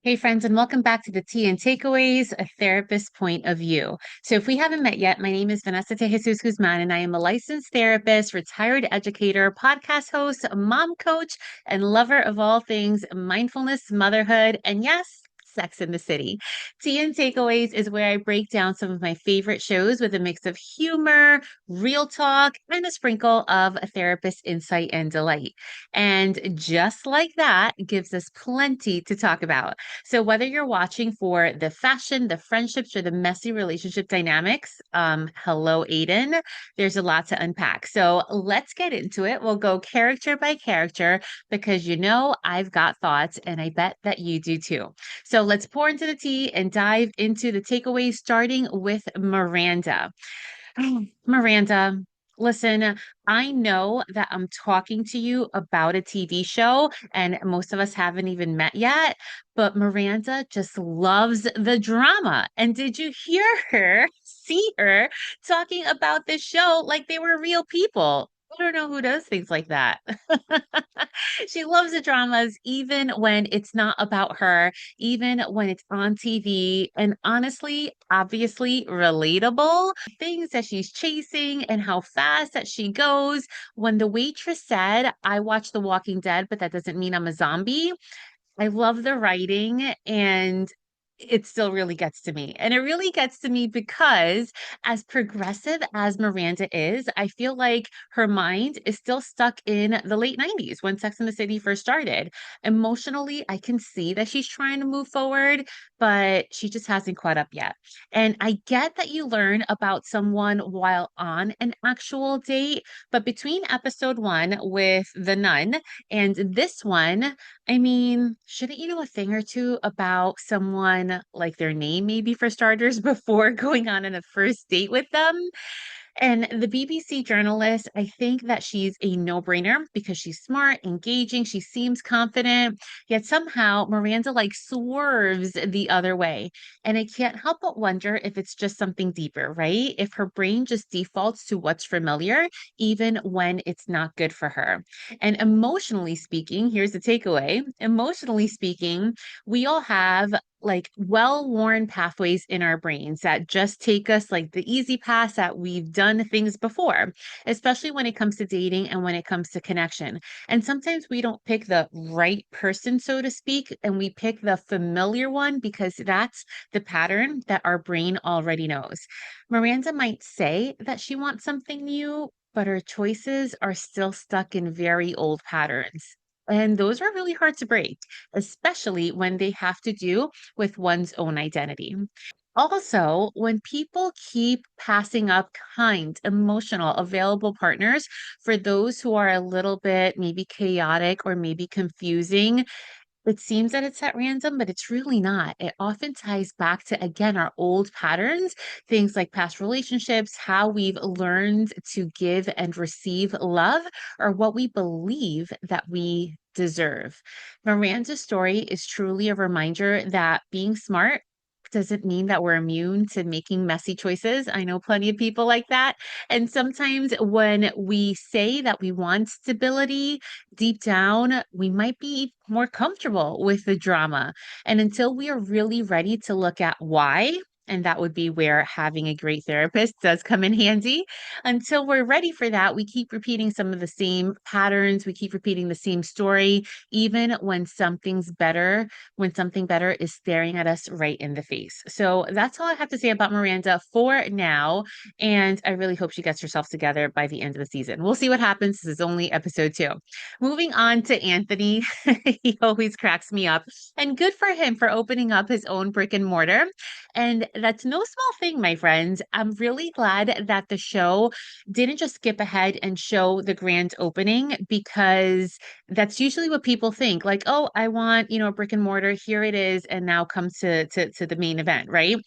Hey, friends, and welcome back to the Tea and Takeaways, a therapist point of view. So, if we haven't met yet, my name is Vanessa Tejesus Guzman, and I am a licensed therapist, retired educator, podcast host, mom coach, and lover of all things mindfulness, motherhood, and yes, Sex in the City. Tea and Takeaways is where I break down some of my favorite shows with a mix of humor, real talk, and a sprinkle of therapist insight and delight. And just like that, gives us plenty to talk about. So whether you're watching for the fashion, the friendships, or the messy relationship dynamics, hello, Aiden, there's a lot to unpack. So let's get into it. We'll go character by character because I've got thoughts and I bet that you do too. So let's pour into the tea and dive into the takeaways, starting with Miranda. Miranda, listen, I know that I'm talking to you about a TV show, and most of us haven't even met yet, but Miranda just loves the drama. And did you hear her, see her talking about this show like they were real people? I don't know who does things like that. She loves the dramas, even when it's not about her, even when it's on TV, and honestly, obviously relatable things that she's chasing and how fast that she goes. When the waitress said, I watch The Walking Dead, but that doesn't mean I'm a zombie. I love the writing and it still really gets to me. And it really gets to me because, as progressive as Miranda is, I feel like her mind is still stuck in the late 90s when Sex and the City first started. Emotionally, I can see that she's trying to move forward, but she just hasn't caught up yet. And I get that you learn about someone while on an actual date, but between episode one with the nun and this one, I mean, shouldn't you know a thing or two about someone, like their name, maybe for starters, before going on a first date with them? And the BBC journalist, I think that she's a no-brainer because she's smart, engaging, she seems confident, yet somehow Miranda like swerves the other way. And I can't help but wonder if it's just something deeper, right? If her brain just defaults to what's familiar, even when it's not good for her. And emotionally speaking, here's the takeaway. Emotionally speaking, we all have like well-worn pathways in our brains that just take us like the easy path that we've done things before, especially when it comes to dating and when it comes to connection. And sometimes we don't pick the right person, so to speak, and we pick the familiar one because that's the pattern that our brain already knows. Miranda might say that she wants something new, but her choices are still stuck in very old patterns. And those are really hard to break, especially when they have to do with one's own identity. Also, when people keep passing up kind, emotional, available partners for those who are a little bit maybe chaotic or maybe confusing, it seems that it's at random, but it's really not. It often ties back to, again, our old patterns, things like past relationships, how we've learned to give and receive love, or what we believe that we deserve. Miranda's story is truly a reminder that being smart doesn't mean that we're immune to making messy choices. I know plenty of people like that. And sometimes when we say that we want stability, deep down, we might be more comfortable with the drama. And until we are really ready to look at why, and that would be where having a great therapist does come in handy. Until we're ready for that, we keep repeating some of the same patterns. We keep repeating the same story, even when something better is staring at us right in the face. So that's all I have to say about Miranda for now. And I really hope she gets herself together by the end of the season. We'll see what happens. This is only episode two. Moving on to Anthony, he always cracks me up. And good for him for opening up his own brick and mortar. And that's no small thing, my friends. I'm really glad that the show didn't just skip ahead and show the grand opening because that's usually what people think. Like, oh, I want, a brick and mortar. Here it is. And now comes to the main event, right?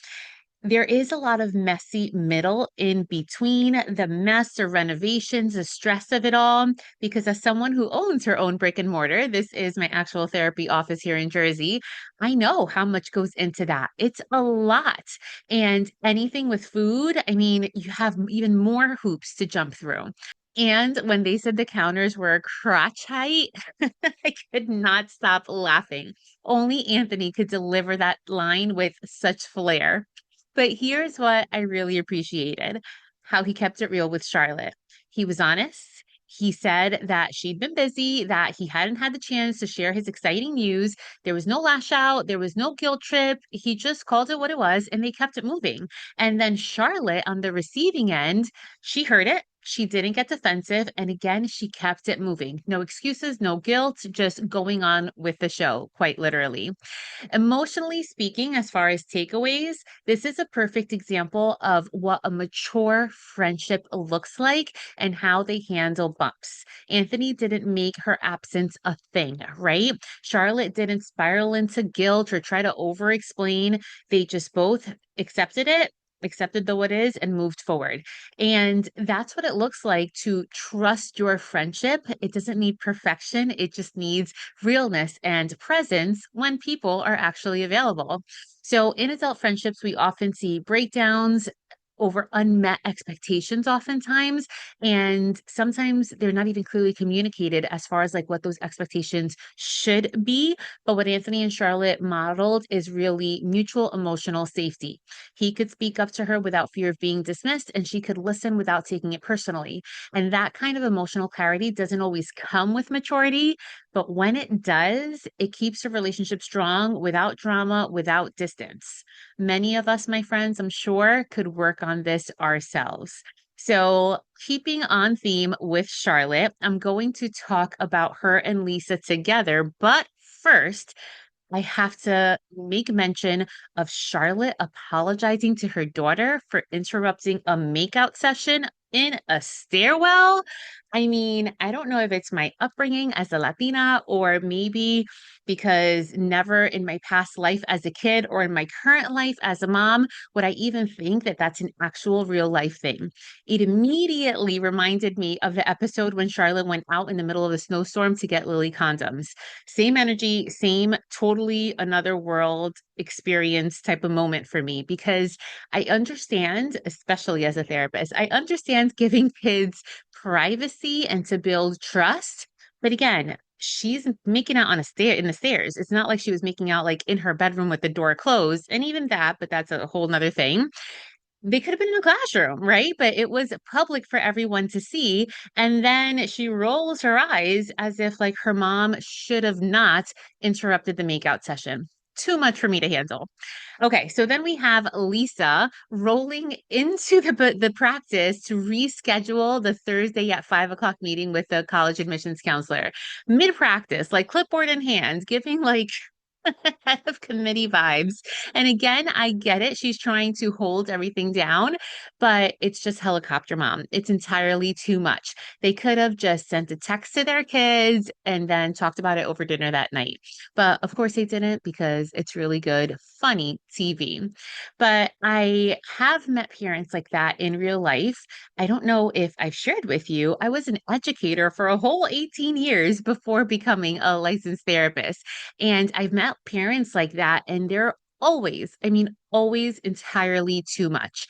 There is a lot of messy middle in between the mess or renovations, the stress of it all. Because as someone who owns her own brick and mortar, this is my actual therapy office here in Jersey. I know how much goes into that. It's a lot. And anything with food, I mean, you have even more hoops to jump through. And when they said the counters were crotch height, I could not stop laughing. Only Anthony could deliver that line with such flair. But here's what I really appreciated, how he kept it real with Charlotte. He was honest. He said that she'd been busy, that he hadn't had the chance to share his exciting news. There was no lash out, there was no guilt trip. He just called it what it was, and they kept it moving. And then Charlotte, on the receiving end, she heard it. She didn't get defensive. And again, she kept it moving. No excuses, no guilt, just going on with the show, quite literally. Emotionally speaking, as far as takeaways, this is a perfect example of what a mature friendship looks like and how they handle bumps. Anthony didn't make her absence a thing, right? Charlotte didn't spiral into guilt or try to over explain. They just both accepted it. Accepted though it is and moved forward. And that's what it looks like to trust your friendship. It doesn't need perfection, it just needs realness and presence when people are actually available. So, in adult friendships, we often see breakdowns over unmet expectations oftentimes, and sometimes they're not even clearly communicated as far as like what those expectations should be. But what Anthony and Charlotte modeled is really mutual emotional safety. He could speak up to her without fear of being dismissed, and she could listen without taking it personally. And that kind of emotional clarity doesn't always come with maturity, but when it does, it keeps the relationship strong without drama, without distance. Many of us, my friends, I'm sure, could work on this ourselves. So, keeping on theme with Charlotte, I'm going to talk about her and Lisa together. But first, I have to make mention of Charlotte apologizing to her daughter for interrupting a makeout session in a stairwell. I mean, I don't know if it's my upbringing as a Latina or maybe because never in my past life as a kid or in my current life as a mom would I even think that that's an actual real life thing. It immediately reminded me of the episode when Charlotte went out in the middle of a snowstorm to get Lily condoms. Same energy, same totally another world experience type of moment for me because I understand, especially as a therapist, I understand giving kids privacy and to build trust. But again, she's making out on a stair in the stairs. It's not like she was making out like in her bedroom with the door closed. And even that, but that's a whole nother thing. They could have been in a classroom, right? But it was public for everyone to see. And then she rolls her eyes as if like her mom should have not interrupted the makeout session. Too much for me to handle. Okay, so then we have Lisa rolling into the practice to reschedule the Thursday at 5 o'clock meeting with the college admissions counselor mid practice, like clipboard in hand, giving like head of committee vibes. And again, I get it. She's trying to hold everything down, but it's just helicopter mom. It's entirely too much. They could have just sent a text to their kids and then talked about it over dinner that night. But of course, they didn't because it's really good, funny TV. But I have met parents like that in real life. I don't know if I've shared with you, I was an educator for a whole 18 years before becoming a licensed therapist. And I've met parents like that, and they're always, I mean, always entirely too much.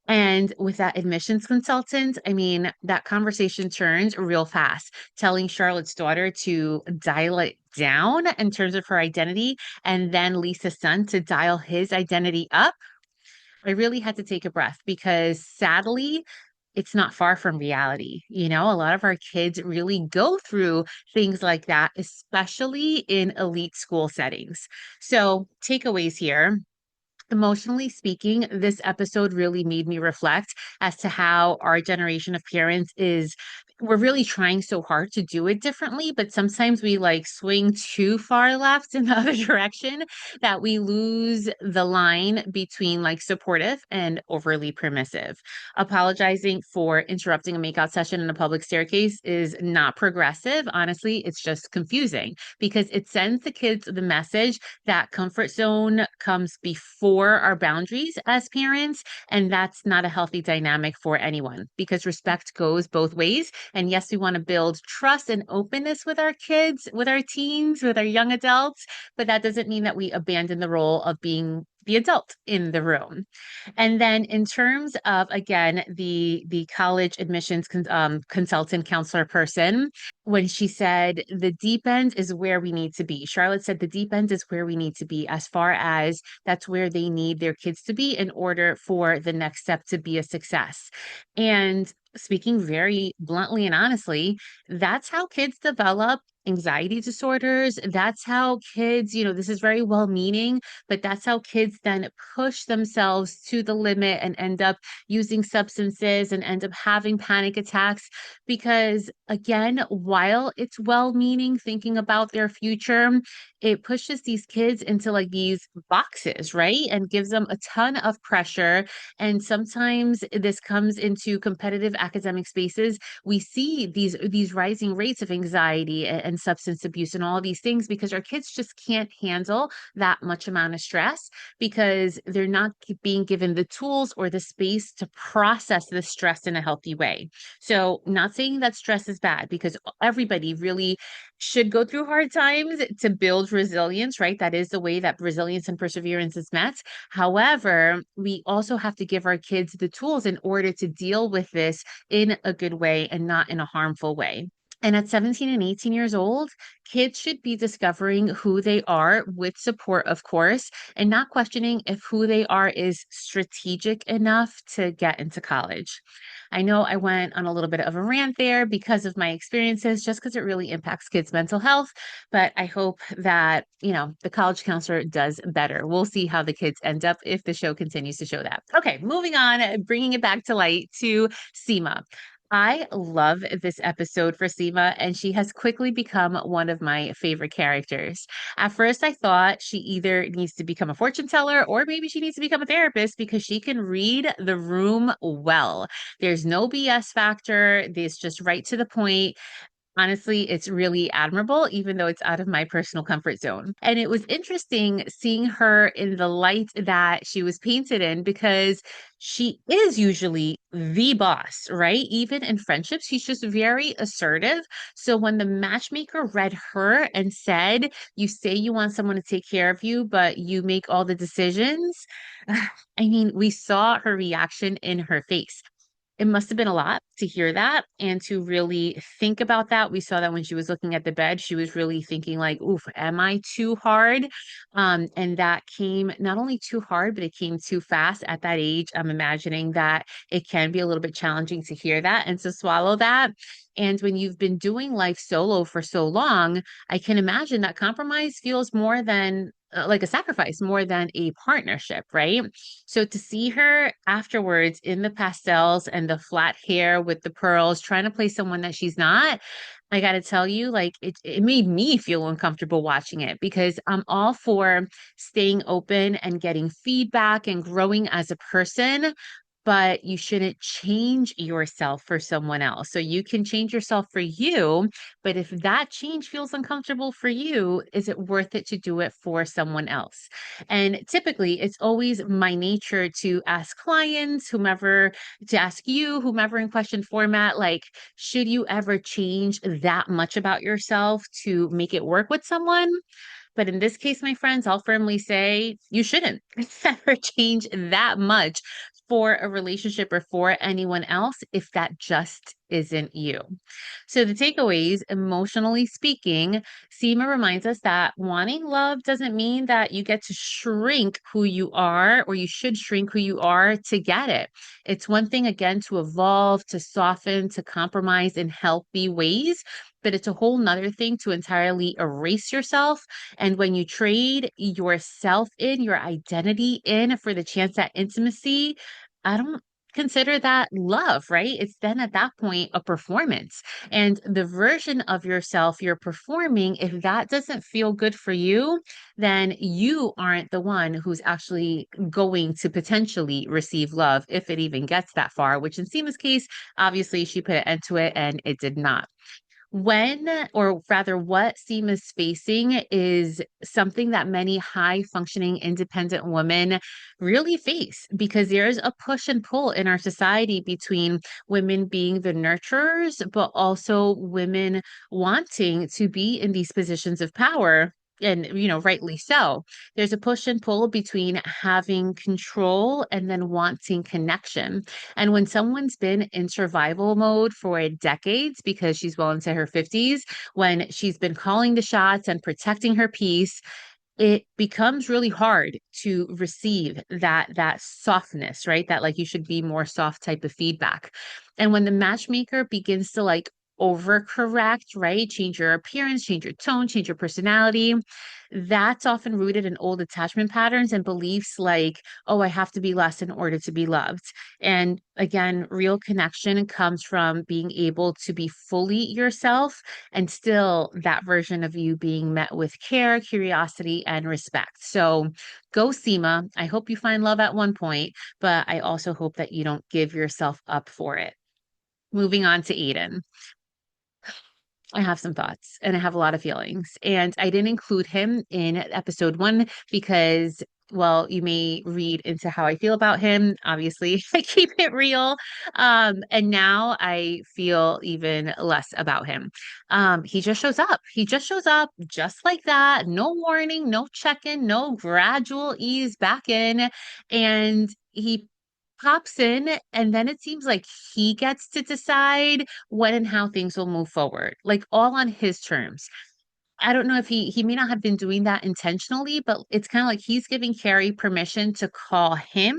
And with that admissions consultant, I mean, that conversation turned real fast, telling Charlotte's daughter to dial it down in terms of her identity, and then Lisa's son to dial his identity up. I really had to take a breath because sadly, it's not far from reality. You know, a lot of our kids really go through things like that, especially in elite school settings. So, takeaways here. Emotionally speaking, this episode really made me reflect as to how our generation of parents is we're really trying so hard to do it differently, but sometimes we like swing too far left in the other direction that we lose the line between like supportive and overly permissive. Apologizing for interrupting a makeout session in a public staircase is not progressive. Honestly, it's just confusing because it sends the kids the message that comfort zone comes before our boundaries as parents. And that's not a healthy dynamic for anyone because respect goes both ways. And yes, we want to build trust and openness with our kids, with our teens, with our young adults, but that doesn't mean that we abandon the role of being the adult in the room. And then in terms of again the college admissions consultant counselor person, when she said the deep end is where we need to be. Charlotte said the deep end is where we need to be as far as that's where they need their kids to be in order for the next step to be a success. And speaking very bluntly and honestly, that's how kids develop anxiety disorders. That's how kids, this is very well meaning, but that's how kids then push themselves to the limit and end up using substances and end up having panic attacks. Because again, while it's well meaning, thinking about their future, it pushes these kids into like these boxes, right? And gives them a ton of pressure. And sometimes this comes into competitive academic spaces. We see these rising rates of anxiety and substance abuse and all of these things because our kids just can't handle that much amount of stress because they're not being given the tools or the space to process the stress in a healthy way. So, not saying that stress is bad because everybody really should go through hard times to build resilience, right? That is the way that resilience and perseverance is met. However, we also have to give our kids the tools in order to deal with this in a good way and not in a harmful way. And at 17 and 18 years old, kids should be discovering who they are with support, of course, and not questioning if who they are is strategic enough to get into college. I know I went on a little bit of a rant there because of my experiences, just because it really impacts kids' mental health. But I hope that, the college counselor does better. We'll see how the kids end up if the show continues to show that. Okay, moving on, bringing it back to light to Seema. I love this episode for Seema, and she has quickly become one of my favorite characters. At first, I thought she either needs to become a fortune teller or maybe she needs to become a therapist because she can read the room well. There's no BS factor, there's just right to the point. Honestly, it's really admirable, even though it's out of my personal comfort zone. And it was interesting seeing her in the light that she was painted in because she is usually the boss, right? Even in friendships, she's just very assertive. So when the matchmaker read her and said, "You say you want someone to take care of you, but you make all the decisions," I mean, we saw her reaction in her face. It must have been a lot to hear that and to really think about that. We saw that when she was looking at the bed, she was really thinking like, "Oof, am I too hard?" And that came not only too hard, but it came too fast at that age. I'm imagining that it can be a little bit challenging to hear that and to swallow that. And when you've been doing life solo for so long, I can imagine that compromise feels more than like a sacrifice more than a partnership, right? So to see her afterwards in the pastels and the flat hair with the pearls, trying to play someone that she's not, I got to tell you, like it made me feel uncomfortable watching it because I'm all for staying open and getting feedback and growing as a person, but you shouldn't change yourself for someone else. So you can change yourself for you, but if that change feels uncomfortable for you, is it worth it to do it for someone else? And typically, it's always my nature to ask clients, whomever, to ask you, whomever in question format, like, should you ever change that much about yourself to make it work with someone? But in this case, my friends, I'll firmly say you shouldn't ever change that much for a relationship or for anyone else if that just isn't you. So, the takeaways, emotionally speaking, Seema reminds us that wanting love doesn't mean that you get to shrink who you are or you should shrink who you are to get it. It's one thing, again, to evolve, to soften, to compromise in healthy ways. But it's a whole nother thing to entirely erase yourself. And when you trade yourself in, your identity in for the chance at intimacy, I don't consider that love, right? It's then at that point a performance. And the version of yourself you're performing, if that doesn't feel good for you, then you aren't the one who's actually going to potentially receive love if it even gets that far, which in Seema's case, obviously she put an end to it and it did not. When, or rather, what Seema's facing is something that many high functioning independent women really face because there's a push and pull in our society between women being the nurturers, but also women wanting to be in these positions of power. And, rightly so. There's a push and pull between having control and then wanting connection. And when someone's been in survival mode for decades because she's well into her 50s, when she's been calling the shots and protecting her peace, it becomes really hard to receive that softness, right? That like you should be more soft type of feedback. And when the matchmaker begins to like overcorrect, right? Change your appearance, change your tone, change your personality. That's often rooted in old attachment patterns and beliefs like, oh, I have to be less in order to be loved. And again, real connection comes from being able to be fully yourself and still that version of you being met with care, curiosity, and respect. So go, Seema. I hope you find love at one point, but I also hope that you don't give yourself up for it. Moving on to Aiden. I have some thoughts and I have a lot of feelings. And I didn't include him in episode one because, well, you may read into how I feel about him. Obviously, I keep it real. And now I feel even less about him. He just shows up. He just shows up just like that. No warning, no check-in, no gradual ease back in. And he pops in, and then it seems like he gets to decide when and how things will move forward, like all on his terms. I don't know if he may not have been doing that intentionally, but it's kind of like he's giving Carrie permission to call him,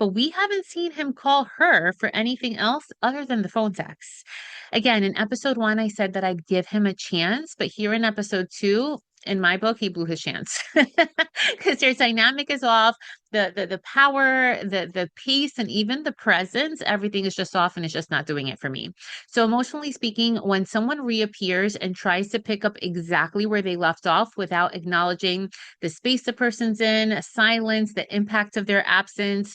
but we haven't seen him call her for anything else other than the phone texts. Again, in episode one, I said that I'd give him a chance, but here in episode two, in my book, he blew his chance because their dynamic is off. The power, the pace, and even the presence, everything is just off, and it's just not doing it for me. So, emotionally speaking, when someone reappears and tries to pick up exactly where they left off without acknowledging the space the person's in, silence, the impact of their absence,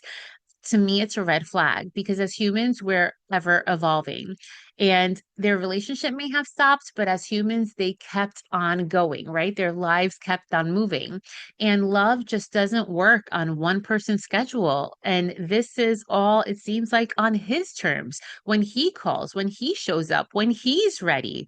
to me, it's a red flag because as humans, we're ever evolving. And their relationship may have stopped, but as humans, they kept on going, right? Their lives kept on moving. And love just doesn't work on one person's schedule. And this is all, it seems like, on his terms when he calls, when he shows up, when he's ready.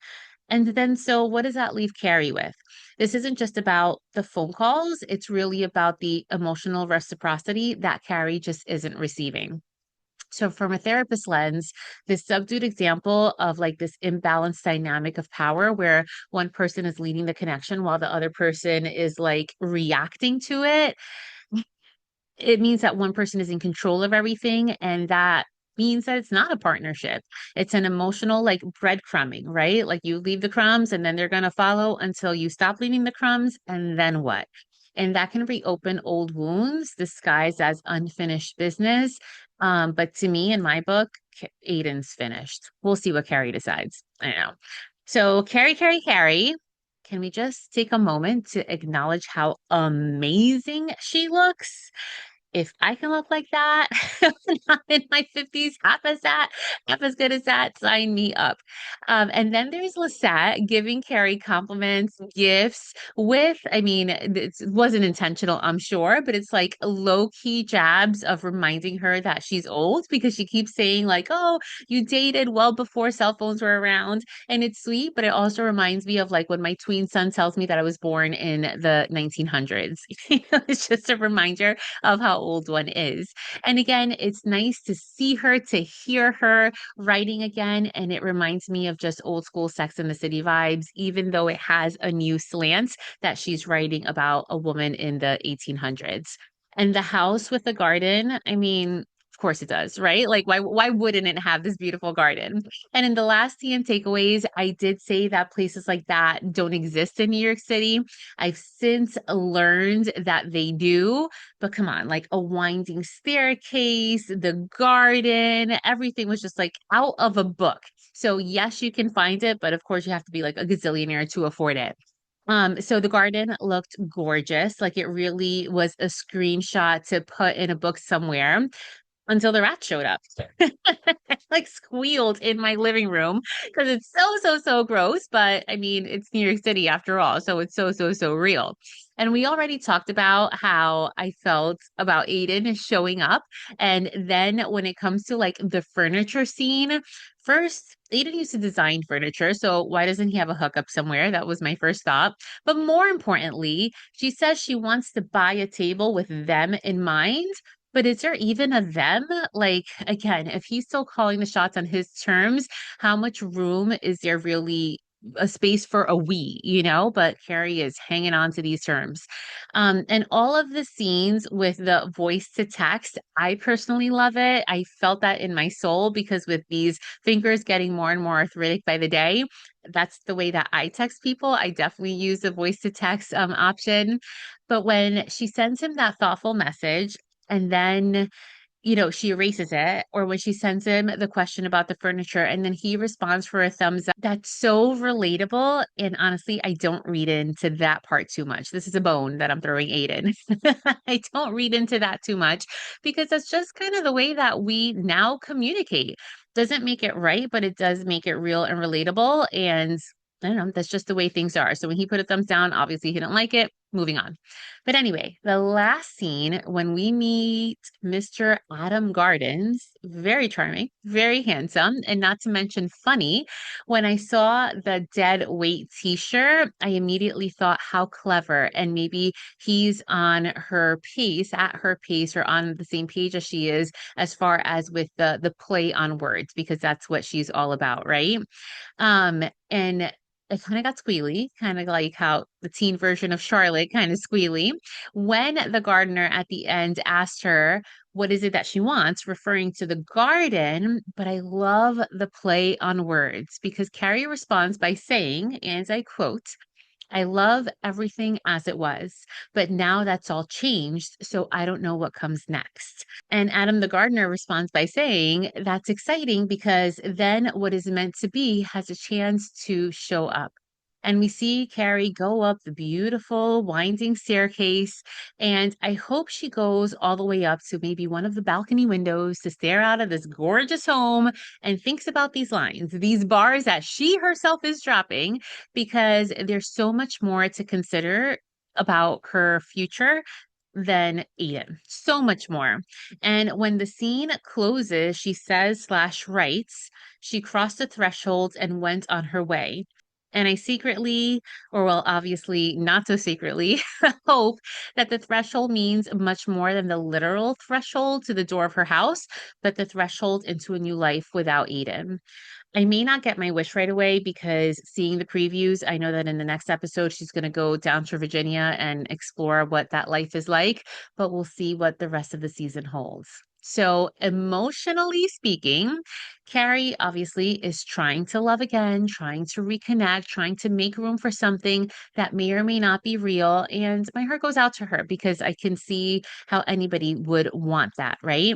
And then, so what does that leave Carrie with? This isn't just about the phone calls, it's really about the emotional reciprocity that Carrie just isn't receiving. So, from a therapist lens, this subdued example of like this imbalanced dynamic of power where one person is leading the connection while the other person is like reacting to it, it means that one person is in control of everything. And that means that it's not a partnership. It's an emotional like breadcrumbing, right? Like you leave the crumbs and then they're going to follow until you stop leaving the crumbs. And then what? And that can reopen old wounds disguised as unfinished business. But to me, in my book, Aiden's finished. We'll see what Carrie decides. I know. So, Carrie, can we just take a moment to acknowledge how amazing she looks? If I can look like that when I'm in my 50s, half as that, half as good as that, sign me up. And then there's Lisette giving Carrie compliments, gifts with, I mean, it wasn't intentional, I'm sure, but it's like low key jabs of reminding her that she's old because she keeps saying, like, oh, you dated well before cell phones were around. And it's sweet, but it also reminds me of like when my tween son tells me that I was born in the 1900s. It's just a reminder of how old one is. And again, it's nice to see her, to hear her writing again. And it reminds me of just old school Sex and the City vibes, even though it has a new slant that she's writing about a woman in the 1800s. And the house with the garden, I mean, of course it does, right? Like why wouldn't it have this beautiful garden? And in the last tea and takeaways, I did say that places like that don't exist in New York City. I've since learned that they do, but come on, like a winding staircase, the garden, everything was just like out of a book. So yes, you can find it, but of course you have to be like a gazillionaire to afford it. So the garden looked gorgeous. Like it really was a screenshot to put in a book somewhere. until the rat showed up. Like squealed in my living room because it's so gross. But I mean, it's New York City after all. So it's so real. And we already talked about how I felt about Aiden showing up. And then when it comes to like the furniture scene, first, Aiden used to design furniture. So why doesn't he have a hookup somewhere? That was my first thought. But more importantly, she says she wants to buy a table with them in mind. But is there even a them? Like, again, if he's still calling the shots on his terms, how much room is there really a space for a we, you know? But Carrie is hanging on to these terms. And all of the scenes with the voice to text, I personally love it. I felt that in my soul because with these fingers getting more and more arthritic by the day, that's the way that I text people. I definitely use the voice to text option. But when she sends him that thoughtful message, and then, she erases it, or when she sends him the question about the furniture and then he responds for a thumbs up, that's so relatable. And honestly, I don't read into that part too much. This is a bone that I'm throwing Aiden. I don't read into that too much because that's just kind of the way that we now communicate. Doesn't make it right, but it does make it real and relatable. And I don't know, that's just the way things are. So when he put a thumbs down, obviously he didn't like it. Moving on. But anyway, the last scene when we meet Mr. Adam Gardens, very charming, very handsome, and not to mention funny. When I saw the dead weight t-shirt, I immediately thought how clever, and maybe he's on her pace, at her pace, or on the same page as she is as far as with the play on words, because that's what she's all about, right? And it kind of got squealy, kind of like how the teen version of Charlotte kind of squealy when the gardener at the end asked her what is it that she wants, referring to the garden. But I love the play on words because Carrie responds by saying, and I quote, I love everything as it was, but now that's all changed, so I don't know what comes next. And Adam the gardener responds by saying, that's exciting because then what is meant to be has a chance to show up. And we see Carrie go up the beautiful winding staircase. And I hope she goes all the way up to maybe one of the balcony windows to stare out of this gorgeous home and thinks about these lines, these bars that she herself is dropping, because there's so much more to consider about her future than Aiden. So much more. And when the scene closes, she says slash writes, she crossed the threshold and went on her way. And I secretly, or well, obviously not so secretly, hope that the threshold means much more than the literal threshold to the door of her house, but the threshold into a new life without Aiden. I may not get my wish right away because seeing the previews, I know that in the next episode, she's going to go down to Virginia and explore what that life is like, but we'll see what the rest of the season holds. So, emotionally speaking, Carrie obviously is trying to love again, trying to reconnect, trying to make room for something that may or may not be real. And my heart goes out to her because I can see how anybody would want that, right?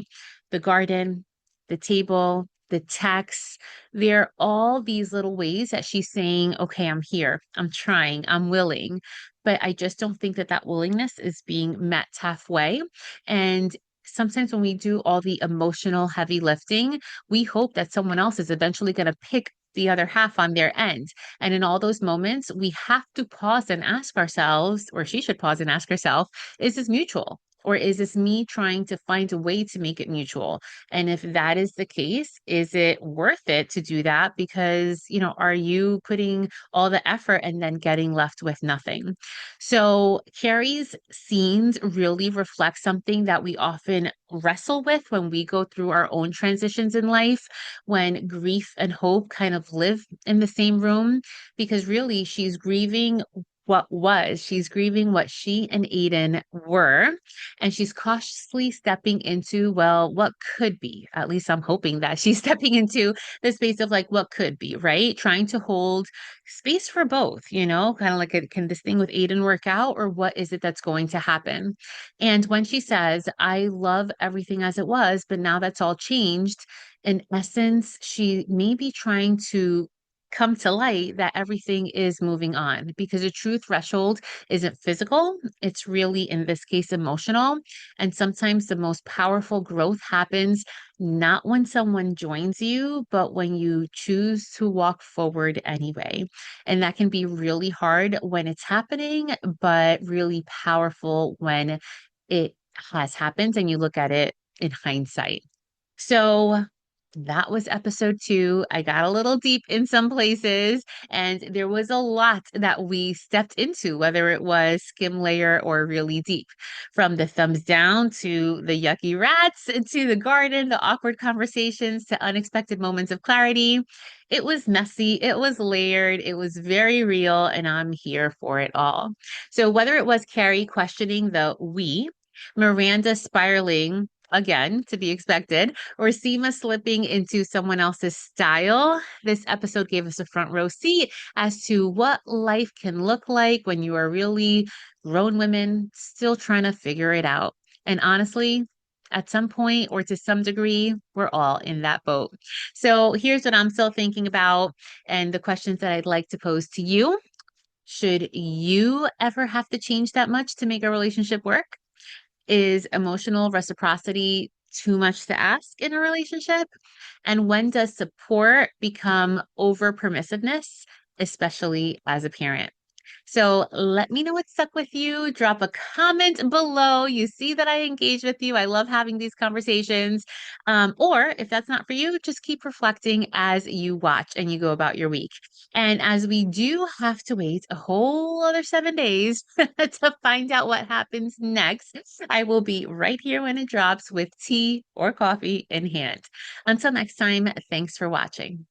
The garden, the table, the text, they're all these little ways that she's saying, okay, I'm here, I'm trying, I'm willing. But I just don't think that that willingness is being met halfway. And sometimes when we do all the emotional heavy lifting, we hope that someone else is eventually going to pick the other half on their end. And in all those moments, we have to pause and ask ourselves, or she should pause and ask herself, is this mutual? Or is this me trying to find a way to make it mutual? And if that is the case, is it worth it to do that? Because, are you putting all the effort and then getting left with nothing? So Carrie's scenes really reflect something that we often wrestle with when we go through our own transitions in life, when grief and hope kind of live in the same room, because really she's grieving what was. She's grieving what she and Aiden were, and she's cautiously stepping into, well, what could be. At least I'm hoping that she's stepping into the space of like what could be, right? Trying to hold space for both, kind of like can this thing with Aiden work out, or what is it that's going to happen? And when she says, I love everything as it was, but now that's all changed, in essence, she may be trying to come to light that everything is moving on because a true threshold isn't physical, it's really, in this case, emotional. And sometimes the most powerful growth happens not when someone joins you, but when you choose to walk forward anyway. And that can be really hard when it's happening, but really powerful when it has happened and you look at it in hindsight. So that was episode 2. I got a little deep in some places, and there was a lot that we stepped into, whether it was skim layer or really deep. From the thumbs down to the yucky rats to the garden, the awkward conversations to unexpected moments of clarity. It was messy, it was layered, it was very real, and I'm here for it all. So, whether it was Carrie questioning the we, Miranda spiraling again to be expected, or Seema slipping into someone else's style, this episode gave us a front row seat as to what life can look like when you are really grown women still trying to figure it out. And honestly, at some point or to some degree, we're all in that boat. So here's what I'm still thinking about and the questions that I'd like to pose to you. Should you ever have to change that much to make a relationship work? Is emotional reciprocity too much to ask in a relationship? And when does support become over permissiveness, especially as a parent? So let me know what stuck with you. Drop a comment below. You see that I engage with you. I love having these conversations. Or if that's not for you, just keep reflecting as you watch and you go about your week. And as we do have to wait a whole other 7 days to find out what happens next, I will be right here when it drops with tea or coffee in hand. Until next time, thanks for watching.